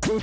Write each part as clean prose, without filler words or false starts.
No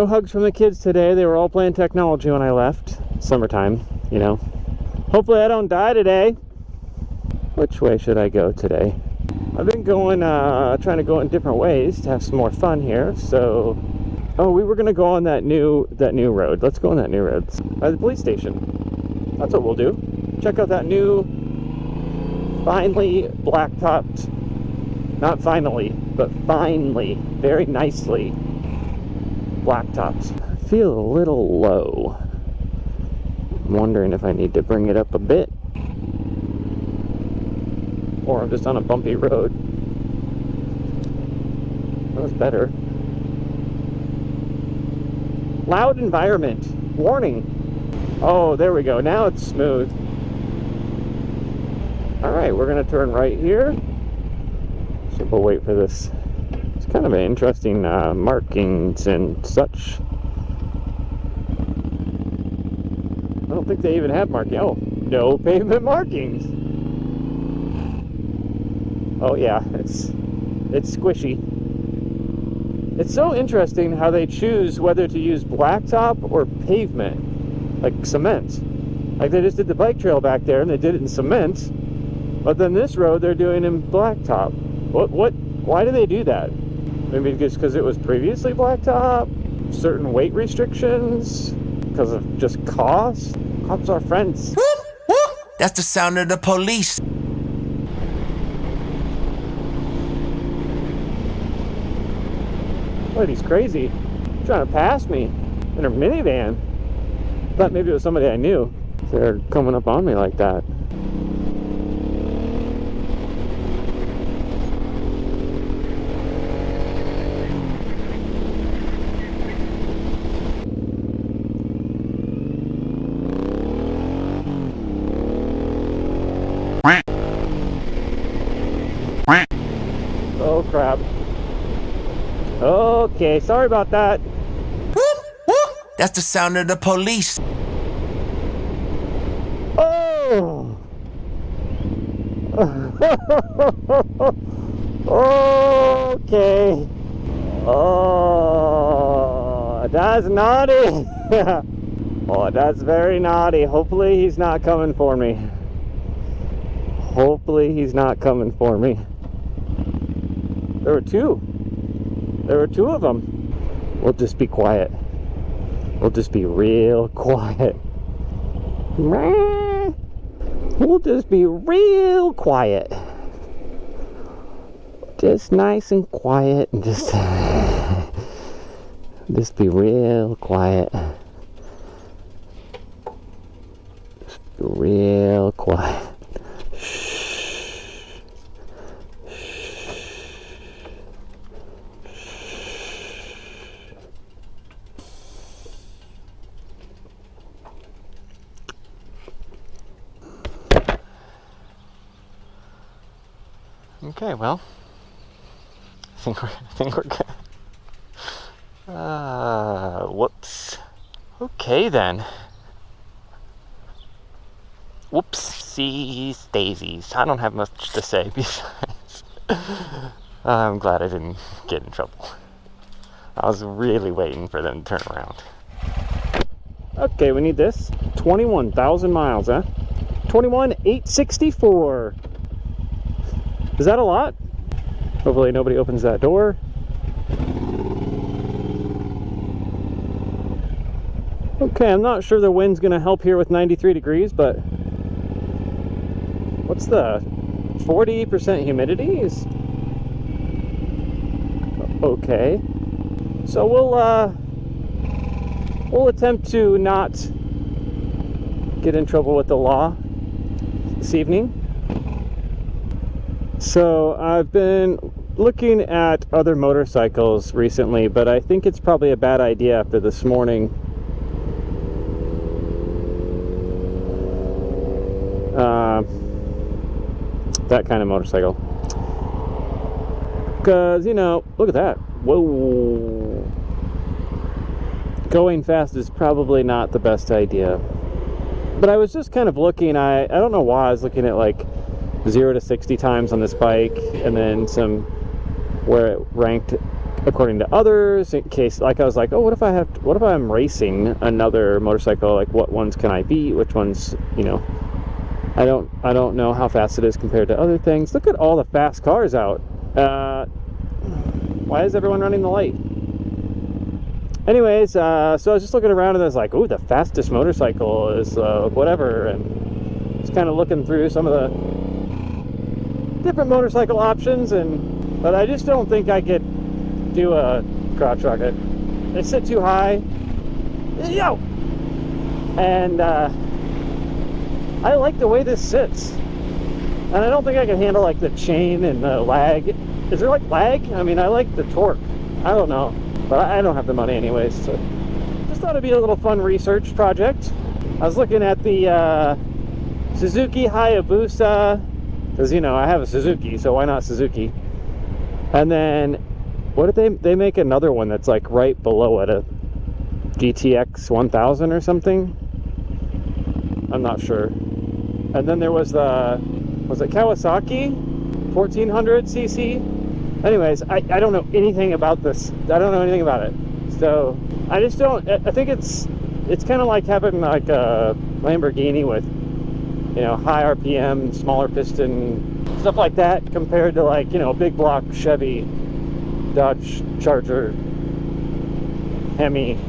hugs from the kids today. They were all playing technology when I left. Summertime, you know. Hopefully I don't die today. Which way should I go today? I've been going, trying to go in different ways to have some more fun here. So, oh, we were gonna go on that new road. Let's go on that new road by the police station. That's what we'll do. Check out that new, finely blacktopped. Not finally, but finally, very nicely blacktops. I feel a little low. I'm wondering if I need to bring it up a bit, or I'm just on a bumpy road. That's better. Loud environment. Warning. Oh, there we go. Now it's smooth. Alright, we're going to turn right here. So we'll wait for this. It's kind of an interesting markings and such. I don't think they even have marking. Oh, no pavement markings. Oh yeah, it's squishy. It's so interesting how they choose whether to use blacktop or pavement, like cement. Like they just did the bike trail back there and they did it in cement, but then this road they're doing in blacktop. Why do they do that? Maybe just because it was previously blacktop? Certain weight restrictions? Because of just cost? Cops are friends. That's the sound of the police. Lady's crazy. Trying to pass me in her minivan. Thought maybe it was somebody I knew. They're coming up on me like that. Oh crap. Okay, sorry about that. That's the sound of the police. Oh! Okay. Oh, that's naughty. Oh, that's very naughty. Hopefully he's not coming for me. Hopefully he's not coming for me. There were two. There were two of them. We'll just be quiet. We'll just be real quiet. We'll just be real quiet. Just nice and quiet and just be real quiet. Just be real quiet. Okay, well, I think we're good. Whoops. Okay then. Whoopsies daisies. I don't have much to say besides. I'm glad I didn't get in trouble. I was really waiting for them to turn around. Okay, we need this. 21,000 miles, huh? 21,864. Is that a lot? Hopefully nobody opens that door. Okay, I'm not sure the wind's gonna help here with 93 degrees, but what's the 40% humidity is okay. So we'll attempt to not get in trouble with the law this evening. So I've been looking at other motorcycles recently, but I think it's probably a bad idea after this morning. that kind of motorcycle. Because, you know, look at that. Whoa. Going fast is probably not the best idea. But I was just kind of looking, I don't know why I was looking at like 0 to 60 times on this bike, and then some where it ranked according to others, in case, like, I was like, oh, what if I'm racing another motorcycle, like what ones can I beat, which ones, you know, I don't know how fast it is compared to other things. Look at all the fast cars out. Why is everyone running the light? Anyways, so I was just looking around and I was like, ooh, the fastest motorcycle is whatever, and just kind of looking through some of the different motorcycle options, but I just don't think I could do a crotch rocket. They sit too high. Yo! And I like the way this sits. And I don't think I can handle like the chain and the lag. Is there like lag? I mean, I like the torque. I don't know. But I don't have the money anyways, so just thought it'd be a little fun research project. I was looking at the Suzuki Hayabusa, because, you know, I have a Suzuki, so why not Suzuki? And then, what did they make another one that's like right below it, a GTX 1000 or something? I'm not sure. And then there was it Kawasaki 1400cc? Anyways, I don't know anything about this. I don't know anything about it. So I just don't, I think it's kind of like having like a Lamborghini with, you know, high RPM, smaller piston, stuff like that, compared to like, you know, a big block Chevy, Dodge Charger, Hemi.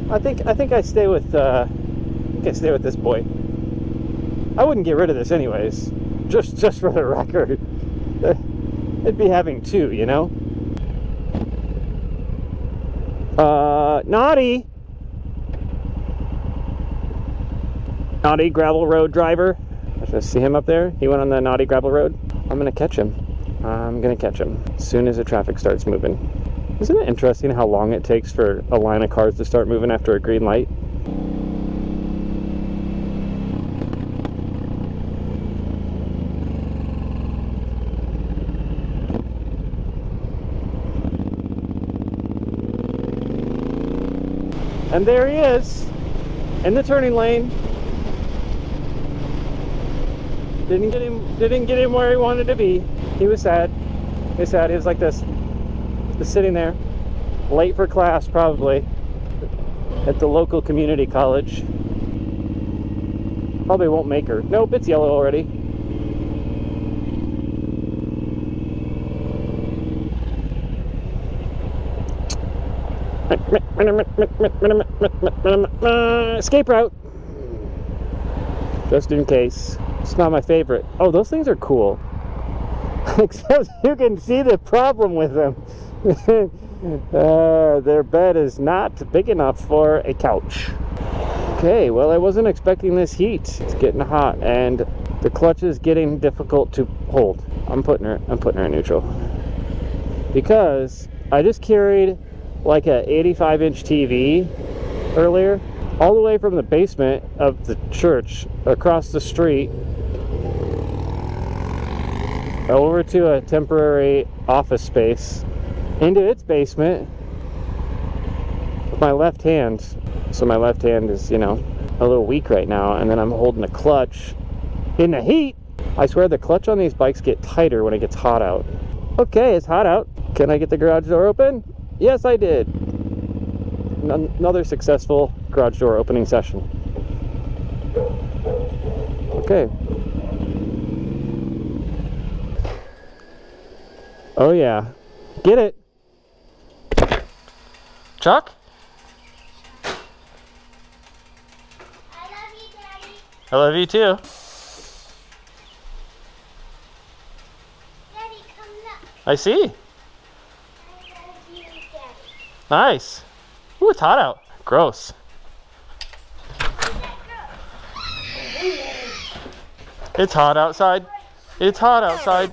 I think I stay with this boy. I wouldn't get rid of this anyways, just for the record. It'd be having two, you know? Naughty gravel road driver. I see him up there. He went on the naughty gravel road. I'm gonna catch him. As soon as the traffic starts moving. Isn't it interesting how long it takes for a line of cars to start moving after a green light? And there he is, in the turning lane. Didn't get him where he wanted to be. He was sad. He was sad. He was like this, just sitting there, late for class probably, at the local community college. Probably won't make her. Nope, it's yellow already. Escape route, just in case. It's not my favorite. Oh, those things are cool. Except you can see the problem with them. Their bed is not big enough for a couch. Okay, well, I wasn't expecting this heat. It's getting hot, and the clutch is getting difficult to hold. I'm putting her in neutral because I just carried like a 85-inch TV earlier, all the way from the basement of the church across the street over to a temporary office space into its basement with my left hand. So my left hand is, you know, a little weak right now, and then I'm holding the clutch in the heat. I swear the clutch on these bikes get tighter when it gets hot out. Okay, it's hot out. Can I get the garage door open? Yes, I did. Another successful garage door opening session. Okay. Oh yeah. Get it. Chuck? I love you, Daddy. I love you too. Daddy, come look. I see. I love you, Daddy. Nice. Ooh, it's hot out. Gross. It's hot outside. It's hot outside.